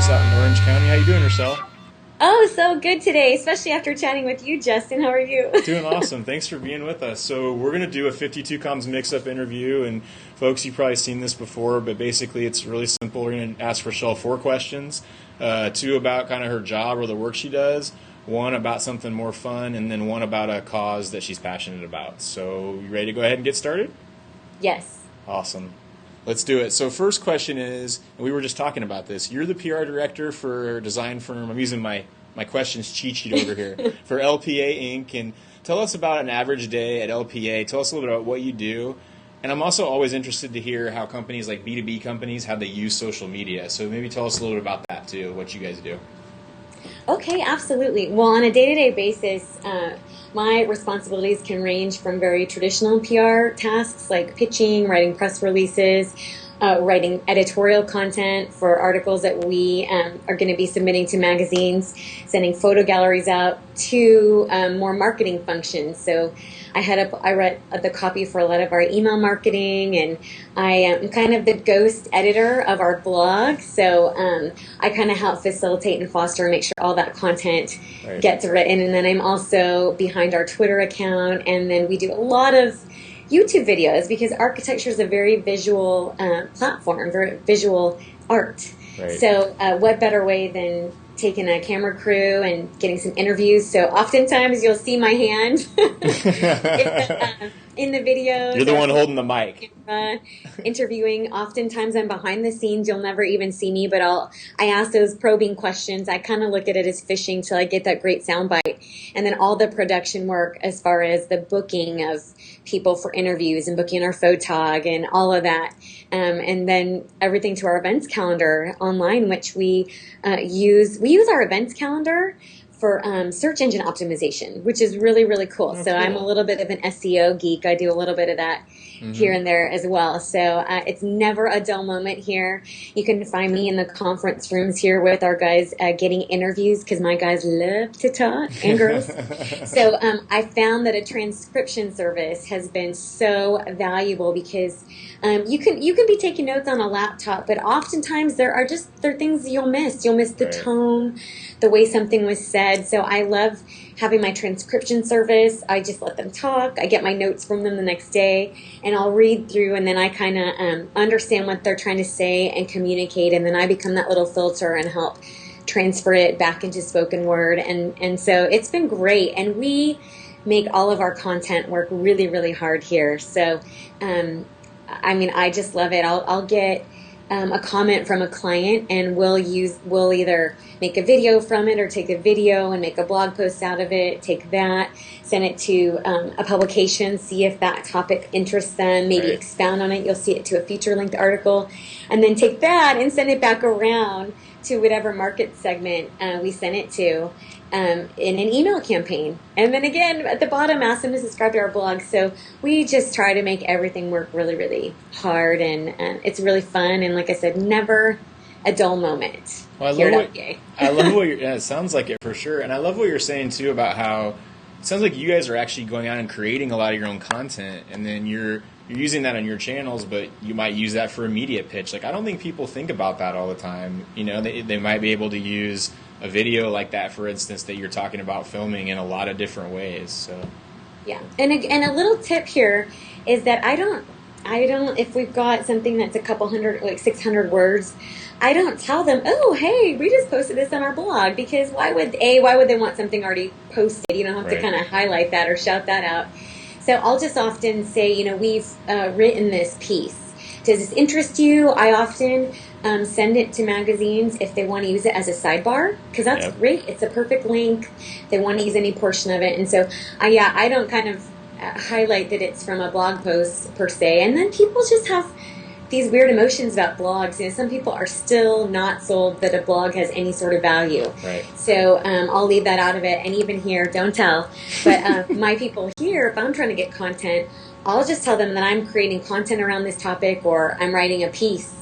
Veturis out in Orange County. How you doing, Rochelle? Oh, so good today, especially after chatting with you, Justin. How are you? Doing awesome. Thanks for being with us. So we're going to do a 52 Comms Mixup interview, and folks, you've probably seen this before, but basically it's really simple. We're going to ask Rochelle 4 questions, 2 about kind of her job or the work she does, 1 about something more fun, and then 1 about a cause that she's passionate about. So you ready to go ahead and get started? Yes. Awesome. Let's do it. So first question is, and we were just talking about this, you're the PR director for a design firm. I'm using my questions cheat sheet over here for LPA Inc. And tell us about an average day at LPA. Tell us a little bit about what you do. And I'm also always interested to hear how companies like B2B companies, how they use social media. So maybe tell us a little bit about that too, what you guys do. Okay, absolutely. Well, on a day-to-day basis, my responsibilities can range from very traditional PR tasks like pitching, writing press releases, writing editorial content for articles that we are going to be submitting to magazines, sending photo galleries out, to more marketing functions. So I write the copy for a lot of our email marketing, and I am kind of the ghost editor of our blog. So I kind of help facilitate and foster and make sure all that content gets written. And then I'm also behind our Twitter account, and then we do a lot of YouTube videos because architecture is a very visual platform, very visual art. Right. So what better way than taking a camera crew and getting some interviews? So oftentimes you'll see my hand in the video. You're the one holding the mic. Interviewing. Oftentimes I'm behind the scenes. You'll never even see me, but I ask those probing questions. I kind of look at it as fishing till I get that great soundbite. And then all the production work as far as the booking of people for interviews and booking our photog and all of that. And then everything to our events calendar online, which we use. We use our events calendar for search engine optimization, which is really, really cool. Oh, so cool. I'm a little bit of an SEO geek. I do a little bit of that here and there as well. So it's never a dull moment here. You can find me in the conference rooms here with our guys getting interviews because my guys love to talk, and girls. So I found that a transcription service has been so valuable because you can be taking notes on a laptop, but oftentimes there are things you'll miss. You'll miss the tone, the way something was said. So I love having my transcription service. I just let them talk. I get my notes from them the next day, and I'll read through, and then I kind of understand what they're trying to say and communicate, and then I become that little filter and help transfer it back into spoken word. And so it's been great, and we make all of our content work really, really hard here. So, I just love it. I'll get a comment from a client, and we'll either make a video from it or take a video and make a blog post out of it, take that, send it to a publication, see if that topic interests them, maybe expound on it. You'll see it to a feature-length article, and then take that and send it back around to whatever market segment we send it to in an email campaign. And then again, at the bottom, ask them to subscribe to our blog. So we just try to make everything work really, really hard, and it's really fun. And like I said, never a dull moment. Well, I love what you're, it sounds like it for sure. And I love what you're saying too about how it sounds like you guys are actually going out and creating a lot of your own content, and then you're using that on your channels, but you might use that for a media pitch. Like, I don't think people think about that all the time. You know, they might be able to use a video like that, for instance, that you're talking about filming in a lot of different ways. So, yeah. And a little tip here is that I don't, if we've got something that's a couple hundred, like 600 words, I don't tell them, oh, hey, we just posted this on our blog, because why would they want something already posted? You don't have to kind of highlight that or shout that out. So I'll just often say, we've written this piece. Does this interest you? I often send it to magazines if they want to use it as a sidebar, because that's great. It's a perfect link. They want to use any portion of it. And so, I don't kind of highlight that it's from a blog post per se. And then people just have these weird emotions about blogs. Some people are still not sold that a blog has any sort of value. Right. So I'll leave that out of it. And even here, don't tell. But my people here, if I'm trying to get content, I'll just tell them that I'm creating content around this topic, or I'm writing a piece.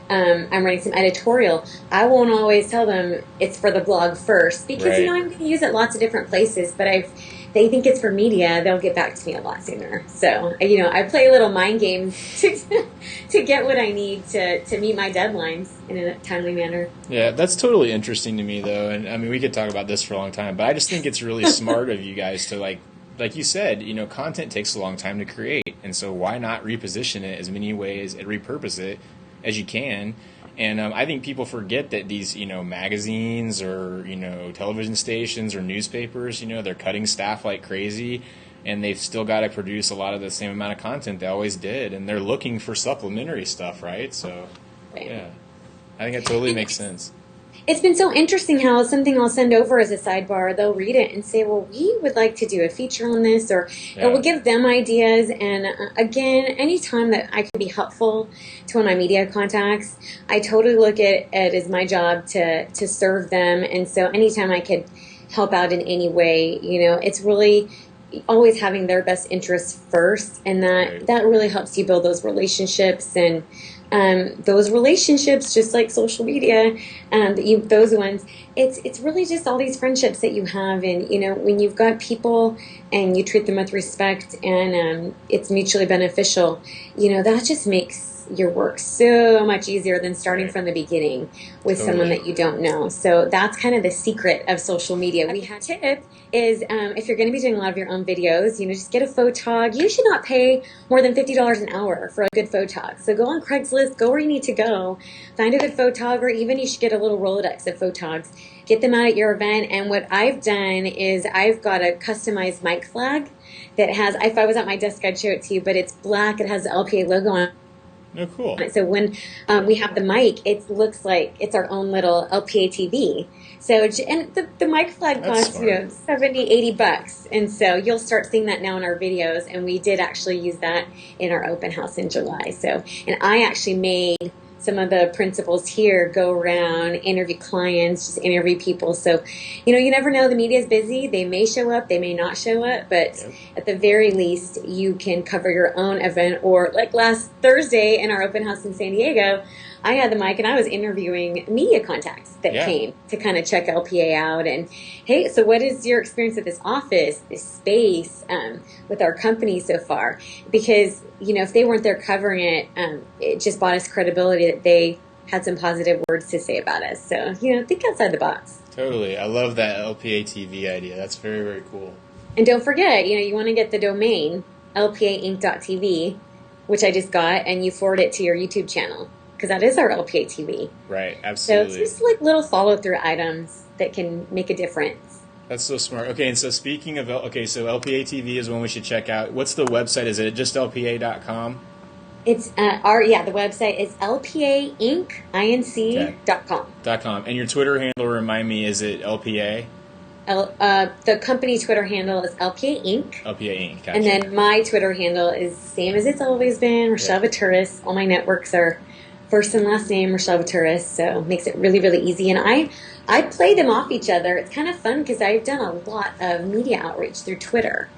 I'm writing some editorial. I won't always tell them it's for the blog first, because I'm going to use it lots of different places. But they think it's for media, they'll get back to me a lot sooner. So I play little mind games to get what I need to meet my deadlines in a timely manner. Yeah, that's totally interesting to me, though. And I mean, we could talk about this for a long time, but I just think it's really smart of you guys to, like you said, content takes a long time to create. And so why not reposition it as many ways and repurpose it as you can? And I think people forget that these, magazines or, television stations or newspapers, they're cutting staff like crazy, and they've still got to produce a lot of the same amount of content they always did. And they're looking for supplementary stuff, right? So, yeah, I think it totally makes sense. It's been so interesting how something I'll send over as a sidebar, they'll read it and say, well, we would like to do a feature on this, or it will give them ideas. And again, anytime that I can be helpful to one of my media contacts, I totally look at it as my job to serve them. And so anytime I could help out in any way, it's really always having their best interests first. And that really helps you build those relationships, and those relationships, just like social media, those ones, it's really just all these friendships that you have. And, when you've got people and you treat them with respect and it's mutually beneficial, that just makes your work so much easier than starting from the beginning with someone that you don't know. So that's kind of the secret of social media. We have a tip is if you're going to be doing a lot of your own videos, just get a photog. You should not pay more than $50 an hour for a good photog. So go on Craigslist, go where you need to go, find a good photog, or even you should get a little Rolodex of photogs. Get them out at your event. And what I've done is I've got a customized mic flag that has, if I was at my desk, I'd show it to you, but it's black. It has the LPA logo on it. Oh, cool. So when we have the mic, it looks like it's our own little LPA TV. So, and the mic flag costs, $70, $80. And so you'll start seeing that now in our videos. And we did actually use that in our open house in July. So, and I actually made some of the principals here go around, interview clients, just interview people. So, you never know. The media is busy. They may show up. They may not show up. But at the very least, you can cover your own event. Or like last Thursday in our open house in San Diego, I had the mic and I was interviewing media contacts that came to kind of check LPA out. And, hey, so what is your experience at this office, this space, with our company so far? Because, if they weren't there covering it, it just bought us credibility that they had some positive words to say about us. So, think outside the box. Totally. I love that LPA TV idea. That's very, very cool. And don't forget, you want to get the domain, lpainc.tv, which I just got, and you forward it to your YouTube channel, because that is our LPA TV. Right, absolutely. So it's just like little follow-through items that can make a difference. That's so smart. Okay, and so speaking of, so LPA TV is one we should check out. What's the website? Is it just lpa.com? It's, the website is lpainc.com. .com. And your Twitter handle, remind me, is it LPA? The company Twitter handle is LPA Inc. LPA Inc. Gotcha. And then my Twitter handle is same as it's always been, Rochelle Veturis. All my networks are first and last name, Rochelle Veturis, so it makes it really, really easy. And I play them off each other. It's kind of fun because I've done a lot of media outreach through Twitter.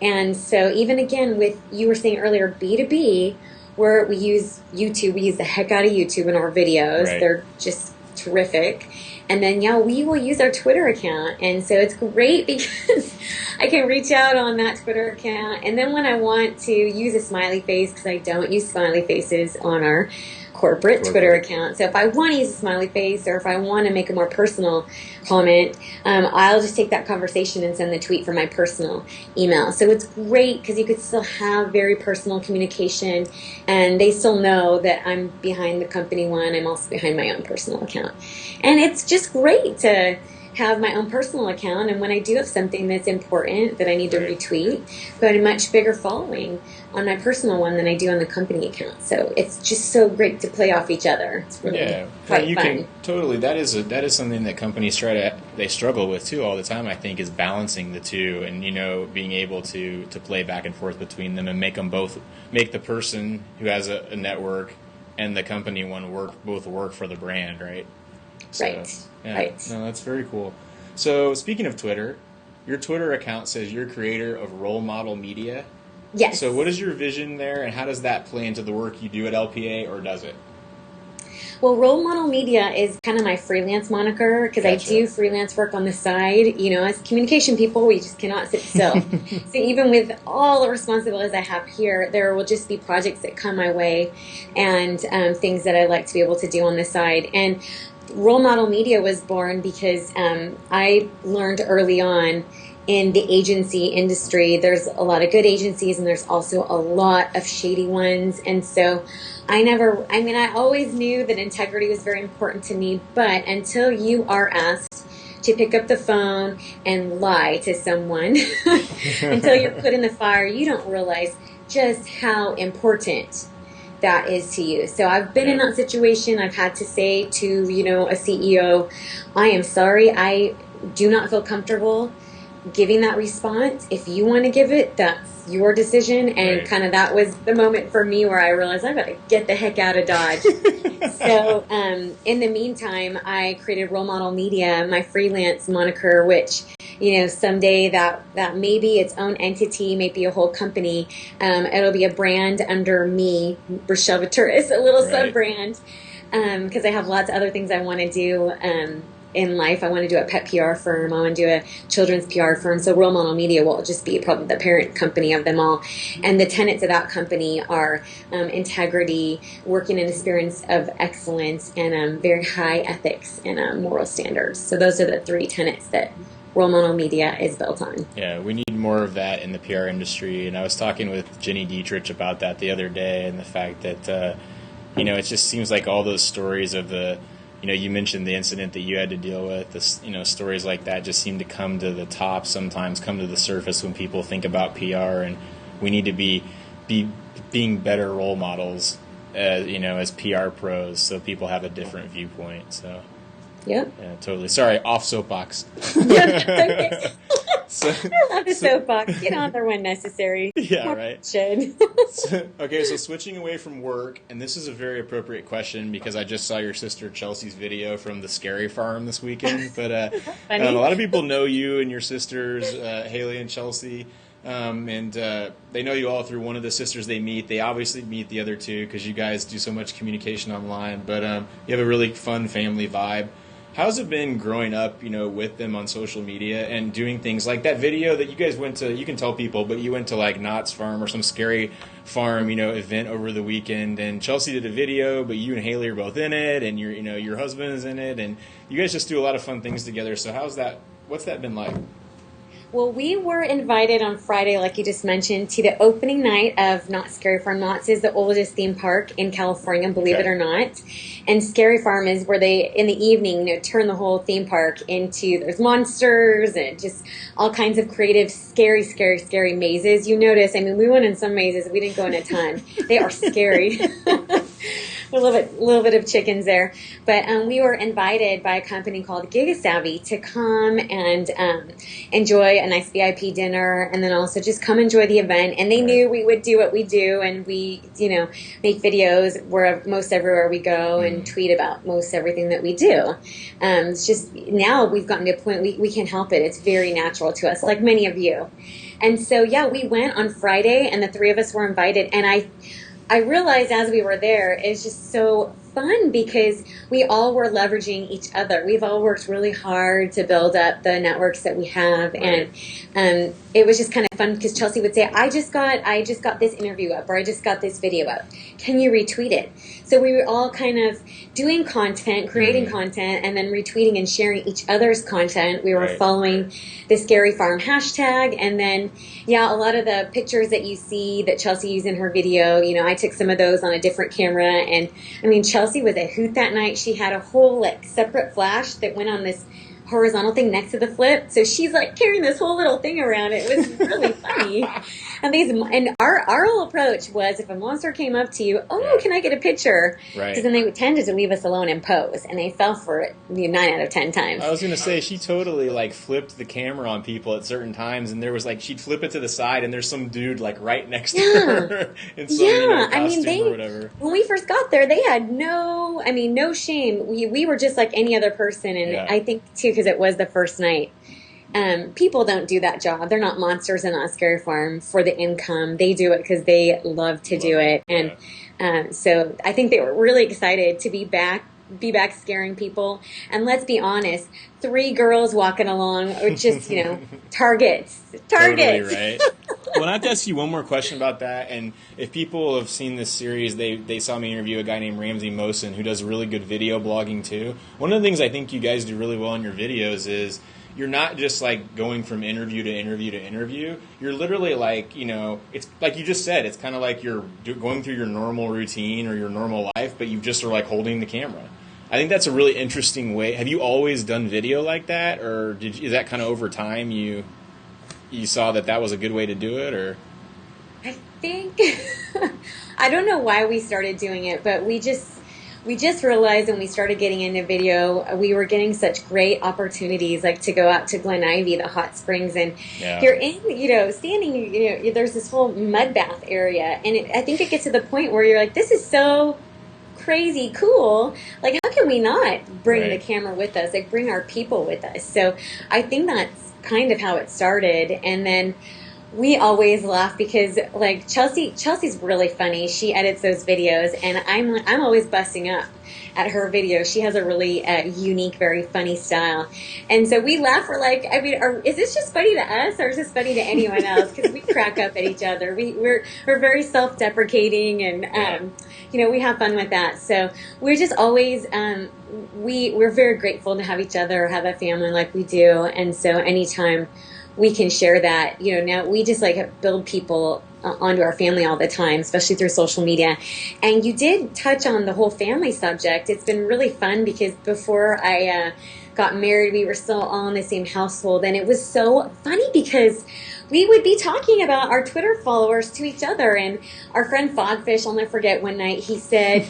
And so even again with, you were saying earlier, B2B, where we use YouTube, we use the heck out of YouTube in our videos. Right. They're just terrific. And then, we will use our Twitter account. And so it's great because I can reach out on that Twitter account. And then when I want to use a smiley face, because I don't use smiley faces on our corporate Twitter account. So if I want to use a smiley face, or if I want to make a more personal comment, I'll just take that conversation and send the tweet from my personal email. So it's great because you could still have very personal communication, and they still know that I'm behind the company one. I'm also behind my own personal account. And it's just great to have my own personal account, and when I do have something that's important that I need to retweet, got a much bigger following on my personal one than I do on the company account. So it's just so great to play off each other. It's really quite fun. Totally. That is something that companies struggle with too all the time. I think is balancing the two, and being able to play back and forth between them and make the person who has a network and the company one both work for the brand, right? So, right. No, that's very cool. So speaking of Twitter, your Twitter account says you're creator of Role Model Media. Yes. So what is your vision there, and how does that play into the work you do at LPA, or does it? Well, Role Model Media is kind of my freelance moniker because Gotcha. I do freelance work on the side. You know, as communication people, we just cannot sit still. So even with all the responsibilities I have here, there will just be projects that come my way and things that I like to be able to do on the side. And Role Model Media was born because I learned early on in the agency industry, there's a lot of good agencies and there's also a lot of shady ones. And so I always knew that integrity was very important to me, but until you are asked to pick up the phone and lie to someone, until you're put in the fire, you don't realize just how important that is to you. So I've been in that situation. I've had to say to, you know, a CEO, I am sorry, I do not feel comfortable giving that response. If you want to give it, that's your decision. And kind of that was the moment for me where I realized I gotta get the heck out of Dodge. So in the meantime, I created Role Model Media, my freelance moniker, which, you know, someday that may be its own entity, maybe a whole company. It'll be a brand under me, Rochelle Veturis, a little sub-brand, because I have lots of other things I want to do in life. I want to do a pet PR firm. I want to do a children's PR firm. So Role Model Media will just be probably the parent company of them all. And the tenets of that company are integrity, working in a spirit of excellence, and very high ethics and moral standards. So those are the three tenets that Role Model Media is built on. Yeah, we need more of that in the PR industry. And I was talking with Jenny Dietrich about that the other day, and the fact that, you know, it just seems like all those stories of the, you know, you mentioned the incident that you had to deal with. This, you know, stories like that just seem to come to the top sometimes, come to the surface when people think about PR, and we need to be being better role models, you know, as PR pros, so people have a different viewpoint. So, yeah, totally. Sorry, off soapbox. Okay. I love the soapbox. Get on there when necessary. Yeah, more right. Should. Okay, so switching away from work, and this is a very appropriate question because I just saw your sister Chelsea's video from the Scary Farm this weekend. But a lot of people know you and your sisters, Haley and Chelsea, and they know you all through one of the sisters they meet. They obviously meet the other two because you guys do so much communication online. But you have a really fun family vibe. How's it been growing up, you know, with them on social media and doing things like that video that you guys went to? You can tell people, but you went to like Knott's Farm or some Scary Farm, you know, event over the weekend, and Chelsea did a video, but you and Haley are both in it, and your husband is in it, and you guys just do a lot of fun things together. So what's that been like? Well, we were invited on Friday, like you just mentioned, to the opening night of Knott's Scary Farm. Knott's is the oldest theme park in California, believe it or not. And Scary Farm is where they, in the evening, you know, turn the whole theme park into, there's monsters and just all kinds of creative, scary, scary, scary mazes. You notice, I mean, we went in some mazes. We didn't go in a ton. They are scary. A little bit of chickens there, but we were invited by a company called GigaSavvy to come and enjoy a nice VIP dinner, and then also just come enjoy the event. And they knew we would do what we do, and we, you know, make videos where most everywhere we go and tweet about most everything that we do. It's just now we've gotten to a point we can't help it. It's very natural to us, like many of you. And so yeah, we went on Friday, and the three of us were invited, and I realized as we were there, it's just so fun because we all were leveraging each other. We've all worked really hard to build up the networks that we have, and it was just kind of fun because Chelsea would say, I just got this interview up, or I just got this video up. Can you retweet it? So we were all kind of doing content, creating content, and then retweeting and sharing each other's content. We were following the Scary Farm hashtag, and then, yeah, a lot of the pictures that you see that Chelsea used in her video, you know, I took some of those on a different camera, and I mean, Chelsea was a hoot that night. She had a whole like separate flash that went on this horizontal thing next to the flip, so she's like carrying this whole little thing around. It was really funny. And our whole approach was, if a monster came up to you, can I get a picture? Because then they tended to leave us alone and pose, and they fell for it 9 out of 10 times. I was gonna say, she totally like flipped the camera on people at certain times, and there was like, she'd flip it to the side, and there's some dude like right next to her in some costume or whatever. When we first got there, they had no shame. We were just like any other person, and I think too because it was the first night. People don't do that job. They're not monsters in Oscar Farm for the income. They do it because they love to do it. And so I think they were really excited to be back scaring people. And let's be honest, 3 girls walking along are just, targets. Totally right. Well, I have to ask you one more question about that. And if people have seen this series, they saw me interview a guy named Ramsey Mosin who does really good video blogging too. One of the things I think you guys do really well in your videos is you're not just like going from interview to interview to interview. You're literally like, it's like you just said, it's kind of like you're going through your normal routine or your normal life, but you just are like holding the camera. I think that's a really interesting way. Have you always done video like that, or is that kind of over time you saw that was a good way to do it, or? I think I don't know why we started doing it, but we just realized when we started getting into video, we were getting such great opportunities, like to go out to Glen Ivy, the hot springs, and you're in, standing, there's this whole mud bath area, and I think it gets to the point where you're like, this is so crazy cool. Like, how can we not bring the camera with us? Like, bring our people with us. So I think that's kind of how it started. And then we always laugh because, like, Chelsea's really funny. She edits those videos, and I'm always busting up at her videos. She has a really unique, very funny style. And so we laugh. We're like, is this just funny to us, or is this funny to anyone else? Because we crack up at each other. We're very self-deprecating, and we have fun with that. So we're just always we're very grateful to have each other, have a family like we do. And so anytime we can share that, now we just like build people onto our family all the time, especially through social media. And you did touch on the whole family subject. It's been really fun because before I got married, we were still all in the same household. And it was so funny because we would be talking about our Twitter followers to each other. And our friend Fogfish, I'll never forget, one night he said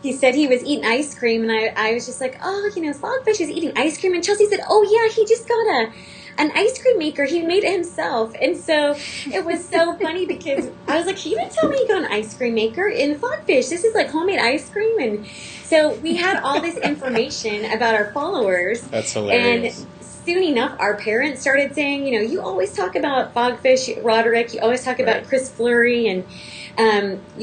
he was eating ice cream. And I was just like, Fogfish is eating ice cream. And Chelsea said, oh yeah, he just got an ice cream maker. He made it himself. And so it was so funny because I was like, he didn't tell me he got an ice cream maker. In Fogfish, this is like homemade ice cream. And so we had all this information about our followers. That's hilarious. And soon enough, our parents started saying, you always talk about Fogfish, Roderick. You always talk about Chris Fleury. And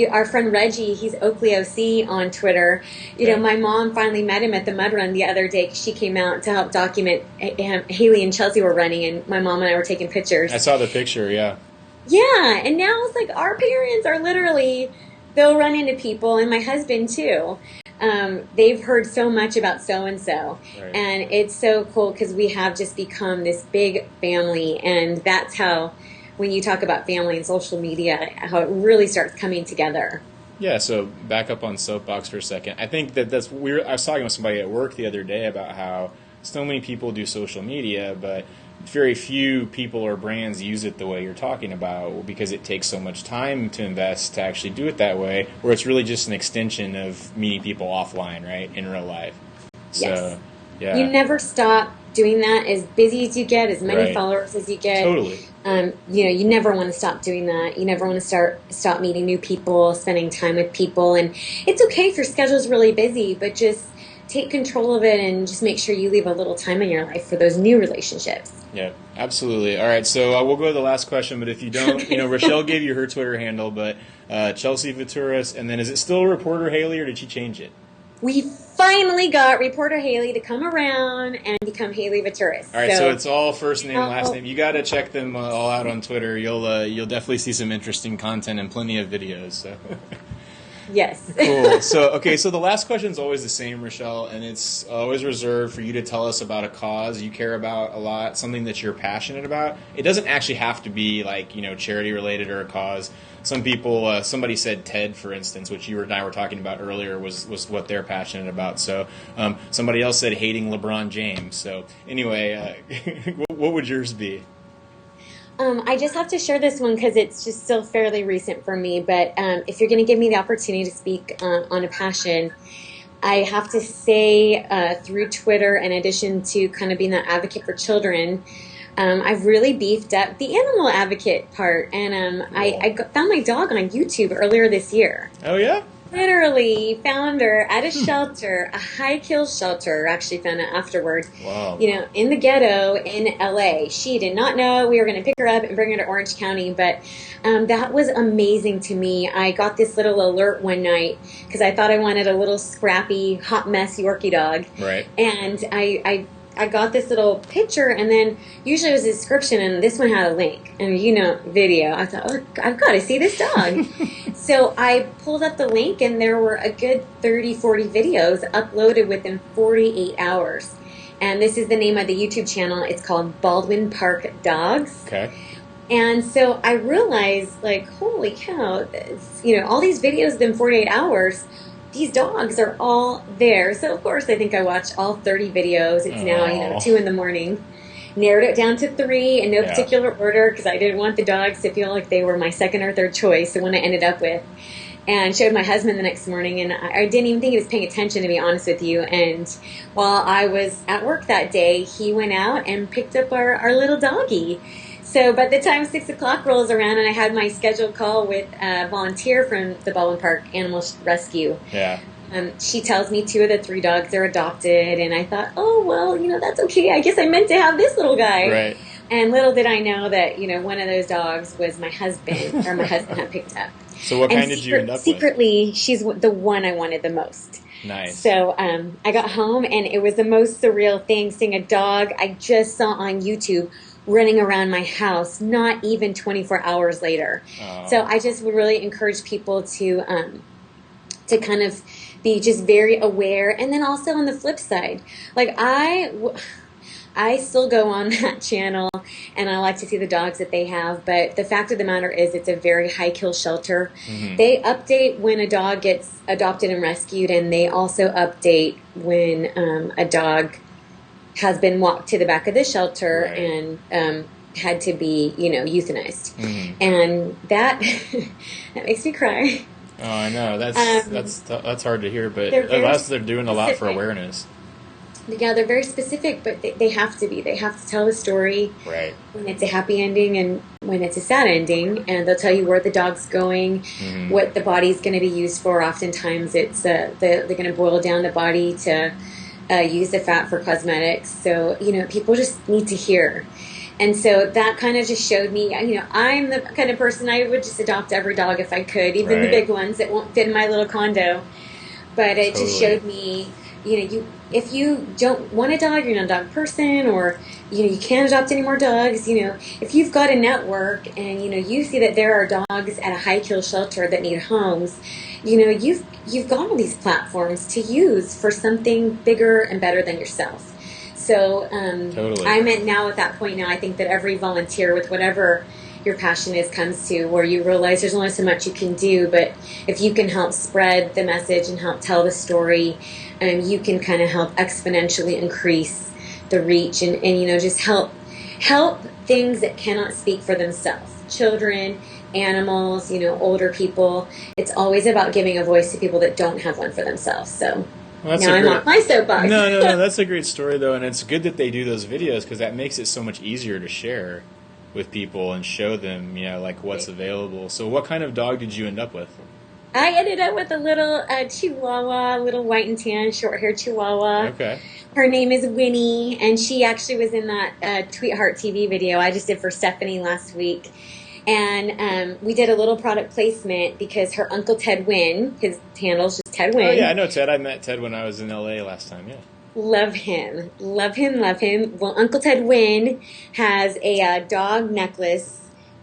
our friend Reggie, he's Oakley OC on Twitter. My mom finally met him at the mud run the other day because she came out to help document. Haley and Chelsea were running, and my mom and I were taking pictures. I saw the picture, yeah. Yeah, and now it's like our parents are literally, they'll run into people, and my husband too. They've heard so much about so-and-so, and it's so cool because we have just become this big family, and that's how, when you talk about family and social media, how it really starts coming together. Yeah, so back up on Soapbox for a second. I think that's weird. I was talking with somebody at work the other day about how so many people do social media, but very few people or brands use it the way you're talking about because it takes so much time to invest to actually do it that way, where it's really just an extension of meeting people offline, right, in real life. Yes. So, yeah. You never stop doing that. As busy as you get, as many followers as you get. Totally. You never want to stop doing that. You never want to stop meeting new people, spending time with people. And it's okay if your schedule's really busy, but just take control of it and just make sure you leave a little time in your life for those new relationships. Yeah, absolutely. All right, so we'll go to the last question, but if you don't, Rochelle gave you her Twitter handle, but Chelsea Veturis, and then is it still Reporter Haley, or did she change it? We finally got Reporter Haley to come around and become Haley Veturis. All right, so it's all first name, last name. You got to check them all out on Twitter. You'll definitely see some interesting content and plenty of videos. So. Yes. Cool. So the last question is always the same, Rochelle, and it's always reserved for you to tell us about a cause you care about a lot, something that you're passionate about. It doesn't actually have to be like, charity related or a cause. Some people, somebody said TED, for instance, which you and I were talking about earlier, was what they're passionate about. So somebody else said hating LeBron James. So anyway, what would yours be? I just have to share this one because it's just still fairly recent for me. But if you're going to give me the opportunity to speak on a passion, I have to say through Twitter, in addition to kind of being the advocate for children, I've really beefed up the animal advocate part. And I found my dog on YouTube earlier this year. Oh, yeah? literally found her at a shelter, a high kill shelter. Actually found it afterward. Wow. In the ghetto in LA. She did not know we were going to pick her up and bring her to Orange County, but that was amazing to me. I got this little alert one night because I thought I wanted a little scrappy, hot mess Yorkie dog. Right. And I got this little picture, and then usually it was a description, and this one had a link, and video. I thought, oh, I've got to see this dog. So I pulled up the link, and there were a good 30, 40 videos uploaded within 48 hours. And this is the name of the YouTube channel. It's called Baldwin Park Dogs. Okay. And so I realized, like, holy cow, all these videos within 48 hours, these dogs are all there. So, of course, I think I watched all 30 videos. It's now, 2 in the morning. Narrowed it down to 3 in no particular order because I didn't want the dogs to feel like they were my second or third choice, the one I ended up with. And showed my husband the next morning, and I didn't even think he was paying attention, to be honest with you. And while I was at work that day, he went out and picked up our little doggy. So by the time 6 o'clock rolls around and I had my scheduled call with a volunteer from the Baldwin Park Animal Rescue, she tells me 2 of the 3 dogs are adopted. And I thought, oh, well, that's okay. I guess I meant to have this little guy. Right. And little did I know that, one of those dogs was my husband, or my husband had picked up. So what kind did you end up with? Secretly, she's the one I wanted the most. Nice. So I got home, and it was the most surreal thing, seeing a dog I just saw on YouTube running around my house, not even 24 hours later. Oh. So I just would really encourage people to kind of be just very aware. And then also on the flip side, like I still go on that channel and I like to see the dogs that they have, but the fact of the matter is it's a very high kill shelter. Mm-hmm. They update when a dog gets adopted and rescued, and they also update when a dog has been walked to the back of the shelter and had to be, euthanized. Mm-hmm. And that makes me cry. Oh, I know. That's hard to hear, but unless they're doing a lot for awareness. Yeah, they're very specific, but they have to be. They have to tell the story when it's a happy ending and when it's a sad ending, and they'll tell you where the dog's going, what the body's going to be used for. Oftentimes, it's they're going to boil down the body to use the fat for cosmetics. So, people just need to hear. And so that kind of just showed me, I'm the kind of person I would just adopt every dog if I could, even the big ones that won't fit in my little condo. But it just showed me, if you don't want a dog, you're not a dog person, or, you can't adopt any more dogs, if you've got a network and, you see that there are dogs at a high kill shelter that need homes, you've got all these platforms to use for something bigger and better than yourself. So I'm at that point now, I think that every volunteer with whatever your passion is comes to where you realize there's only so much you can do, but if you can help spread the message and help tell the story, you can kind of help exponentially increase the reach and just help things that cannot speak for themselves. Children, animals, older people. It's always about giving a voice to people that don't have one for themselves. So now I'm off my soapbox. No, that's a great story, though, and it's good that they do those videos because that makes it so much easier to share with people and show them, what's available. So what kind of dog did you end up with? I ended up with a little Chihuahua, little white and tan, short-haired Chihuahua. Okay. Her name is Winnie, and she actually was in that Tweetheart TV video I just did for Stephanie last week. And we did a little product placement because her Uncle Ted Wynn, his handle's just Ted Wynn. Oh, yeah, I know Ted. I met Ted when I was in L.A. last time, yeah. Love him. Love him, love him. Well, Uncle Ted Wynn has a dog necklace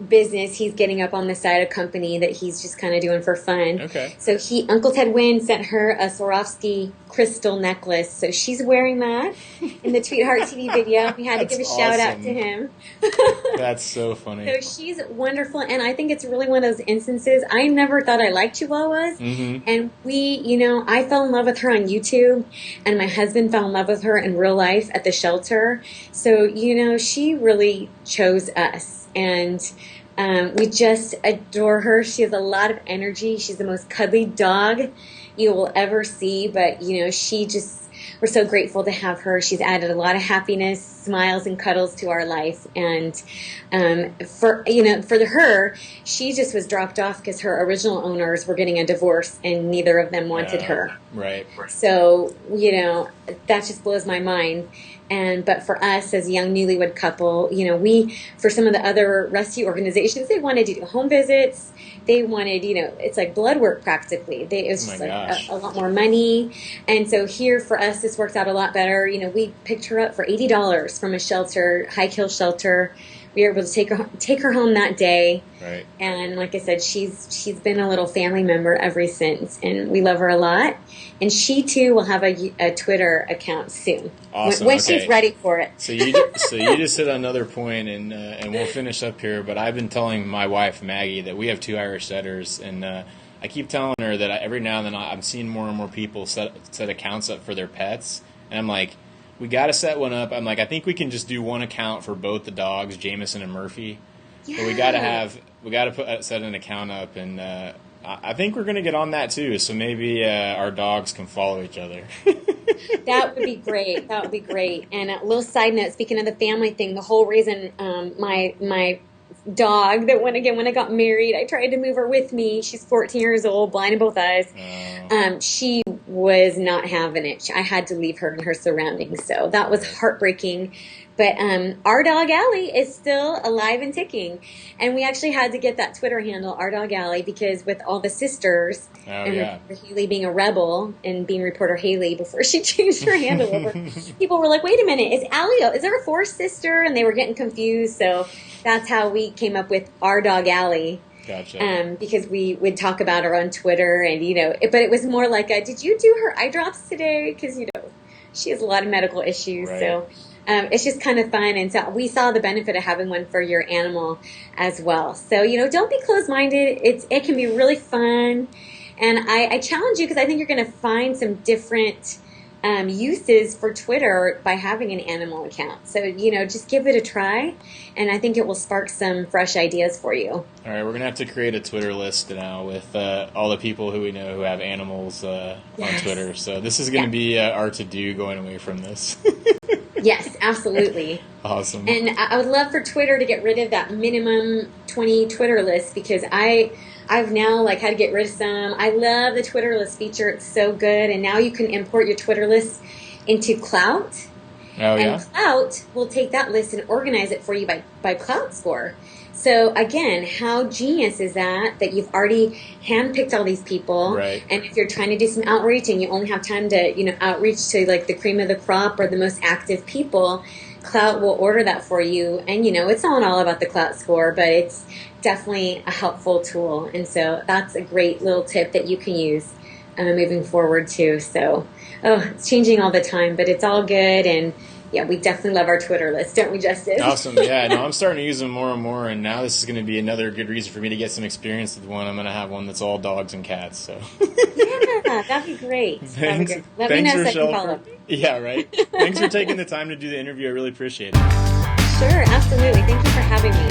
business he's getting up on the side, a company that he's just kind of doing for fun. Okay. So Uncle Ted Wynn sent her a Swarovski crystal necklace. So she's wearing that in the Tweetheart TV video. We had to give a shout out to him. That's so funny. So she's wonderful, and I think it's really one of those instances. I never thought I liked Chihuahuas, and I fell in love with her on YouTube, and my husband fell in love with her in real life at the shelter. So, she really chose us. And We just adore her. She has a lot of energy. She's the most cuddly dog you will ever see. But, we're so grateful to have her. She's added a lot of happiness, smiles, and cuddles to our life. And for her, she just was dropped off because her original owners were getting a divorce, and neither of them wanted her. Right. So, that just blows my mind. But for us as a young newlywed couple, for some of the other rescue organizations, they wanted to do home visits. They wanted, it's like blood work practically. It was just a lot more money. And so here for us, this works out a lot better. We picked her up for $80 from a shelter, High Kill shelter. We were able to take her home that day. Right. And like I said, she's been a little family member ever since, and we love her a lot. And she too will have a Twitter account soon. Awesome. When she's ready for it. So you just hit another point, and we'll finish up here. But I've been telling my wife Maggie that we have 2 Irish setters, and I keep telling her that every now and then I'm seeing more and more people set accounts up for their pets, and I'm like, we got to set one up. I'm like, I think we can just do one account for both the dogs, Jameson and Murphy. Yeah. But we got to set an account up, and I think we're going to get on that too. So maybe our dogs can follow each other. That would be great. That would be great. And a little side note, speaking of the family thing, the whole reason my dog that when I got married, I tried to move her with me. She's 14 years old, blind in both eyes. She was not having it. I had to leave her in her surroundings. So that was heartbreaking. But our dog Allie is still alive and ticking. And we actually had to get that Twitter handle, Our Dog Allie, because with all the sisters, with Haley being a rebel and being reporter Haley before she changed her handle over, people were like, wait a minute, is there a fourth sister? And they were getting confused. So that's how we came up with Our Dog Allie. Gotcha. Because we would talk about her on Twitter, and but it was more like, did you do her eye drops today? Because she has a lot of medical issues, right. So it's just kind of fun, and so we saw the benefit of having one for your animal as well. So don't be closed-minded. It can be really fun, and I challenge you because I think you're going to find some different uses for Twitter by having an animal account. So, just give it a try, and I think it will spark some fresh ideas for you. All right, we're going to have to create a Twitter list now with all the people who we know who have animals on Twitter. So this is going to be our to-do going away from this. Yes, absolutely. Awesome. And I would love for Twitter to get rid of that minimum 20 Twitter list, because I've now had to get rid of some. I love the Twitter list feature. It's so good. And now you can import your Twitter list into Clout. Oh, yeah? And Clout will take that list and organize it for you by Clout score. So, again, how genius is that you've already handpicked all these people. Right. And if you're trying to do some outreach and you only have time to, outreach to, the cream of the crop or the most active people, Clout will order that for you. And, it's not all about the Clout score, but it's definitely a helpful tool. And so that's a great little tip that you can use moving forward, too. So, it's changing all the time, but it's all good. And yeah, we definitely love our Twitter list, don't we, Justin? Awesome. Yeah, no, I'm starting to use them more and more, and now this is going to be another good reason for me to get some experience with one. I'm going to have one that's all dogs and cats. So. Yeah, that'd be great. Thanks, Let me know so I Rochelle, can follow. Yeah, right. Thanks for taking the time to do the interview. I really appreciate it. Sure, absolutely. Thank you for having me.